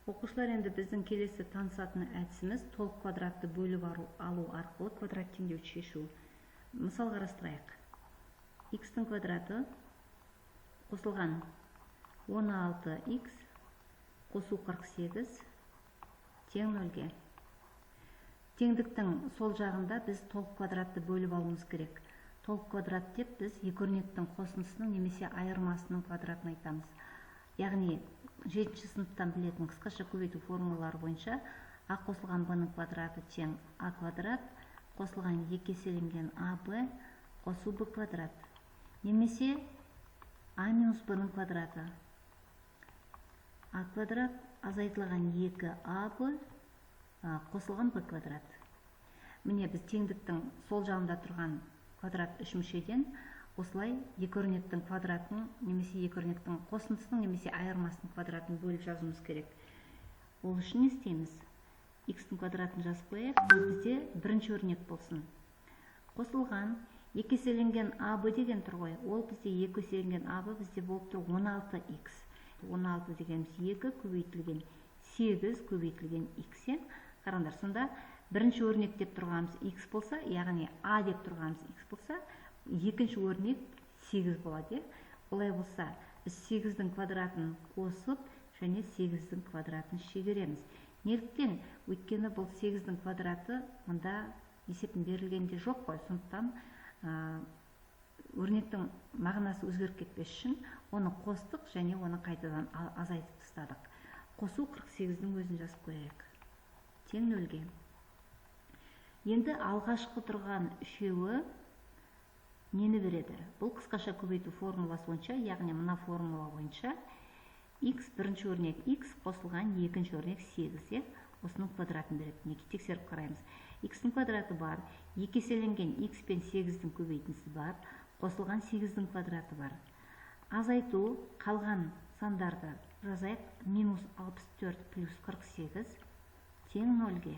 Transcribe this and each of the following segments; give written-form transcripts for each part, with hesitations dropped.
Оқушылар, енді біздің келесі танысатын әдісіміз толық квадратты бөліп алу арқылы квадрат теңдеуді шешу. Мысал қарастырайық. X-тің квадраты қосылған 16x қосу 48 тең 0-ге. Теңдіктің сол жағында біз толық квадратты бөліп алуымыз керек. Толық квадрат деп біз екі өрнектің қосындысының немесе айырмасының квадратын айтамыз. Яғни 7-ші сыныптан білетін қысқаша көбейту формулалары бойынша а қосылған b-ның квадраты тең а квадрат қосылған 2 еселенген аб қосу b квадрат. Немесе а минус b-ның квадраты а квадрат азайтылған 2 аб қосылған b квадрат. Міне біз теңдіктің сол жағында тұрған квадрат үш мүшеден осылай екі өрнектің квадратын немесе екі өрнектің қосындысының немесе айырмасының квадратын бөліп жазуымыз керек. Ол үшін не істейміз? X-тің квадратын жазып қояйық. Бұл бізде бірінші өрнек болсын. Қосылған 2 еселенген АБ деген тұр ғой. Ол бізде 2 еселенген АБ бізде болып тұр 16x. 16 дегеніміз 2 көбейтілген 8 көбейтілген x. Қараңдар, сонда бірінші өрнек деп тұрғанымыз x болса, яғни а деп тұрғанымыз x болса, екінші өрнек 8 болады. Олай болса, біз 8-дің квадратын қосып, және 8-дің квадратын шегереміз. Неліктен? Өйткені бұл 8-дің квадраты мұнда есептің берілгенде жоқ қой. Сондықтан өрнектің мағынасы өзгеріп кетпес үшін оны қостық және оны қайтадан азайтып тастадық. Қосу 48-дің өзін жазып қояйық. Тең 0-ге. Енді алғашқы тұрған үшеуі нені береді? Бұл қысқаша көбейту формуласы бойынша, яғни мына формула бойынша x бірінші өрнек x қосылған екінші өрнек 8, осының квадратын береді. Неге тексеріп қараймыз? X-тің квадраты бар, 2 еселенген x пен 8-дің көбейтіндісі бар, қосылған 8-дің квадраты бар. Азайту қалған сандарды жазайық. Минус 64 плюс 48 тең 0-ге.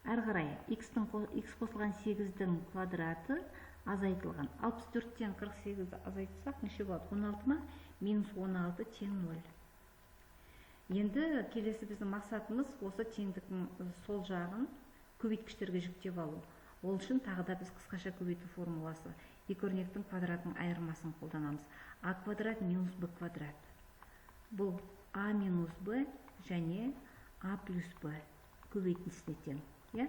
Әрі қарай x қосылған 8-дің квадраты азайтылған. 64-тен 48-ді азайтсақ неше болады? 16 ма? Минус 16 тең 0. Енді келесі біздің мақсатымыз осы теңдіктің сол жағын көбейткіштерге жүктеп алу. Ол үшін тағы да біз қысқаша көбейту формуласы екі өрнектің квадратының айырмасын қолданамыз. А квадрат минус b квадрат. Бұл а минус b және а плюс b көбейтіндісіне тең.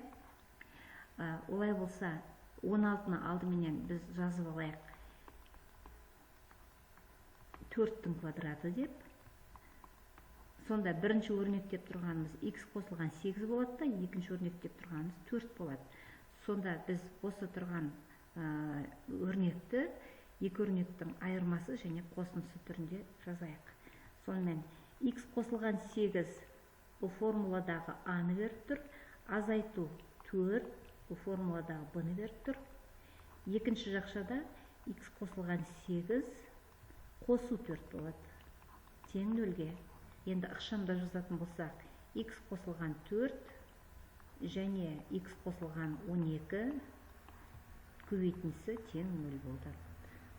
Олай болса, 16-ны алдыменен біз жазып алайық 4-тің квадраты деп. Сонда бірінші өрнек деп тұрғанымыз x қосылған 8 болады да, екінші өрнек деп тұрғанымыз 4 болады. Сонда біз осы тұрған өрнекті екі өрнектің айырмасы және қосындысы түрінде жазайық. Сонымен x қосылған 8 бұл формуладағы а-ны беріп тұр. Азайту 4 бұл формуладағы b-ны беріп тұр. Екінші жақшада x қосылған 8 қосу 4 болады. Тең 0-ге. Енді ықшамда жазатын болсақ, x қосылған 4 және x қосылған 12 көбейтіндісі тең 0 болды.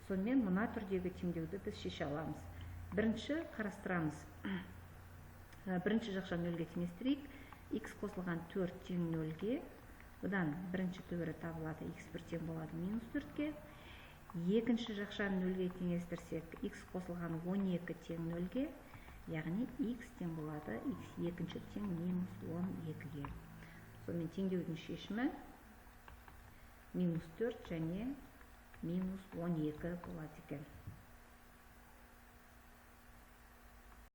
Сонымен мұна түрдегі теңдеуді біз шеше аламыз. Бірінші қарастырамыз. Бірінші жақша 0-ге теңестірейік. X қосылған 4 тең 0-ге. Бұдан бірінші түбірі табылады. X1 тең болады минус 4-ге. Екінші жақша 0-ге теңестірсек, X қосылған 12 тең 0-ге. Яғни X тең болады. X екінші тең минус 12-ге. Сонымен теңдеудің шешімі минус 4 және минус 12 болады екен.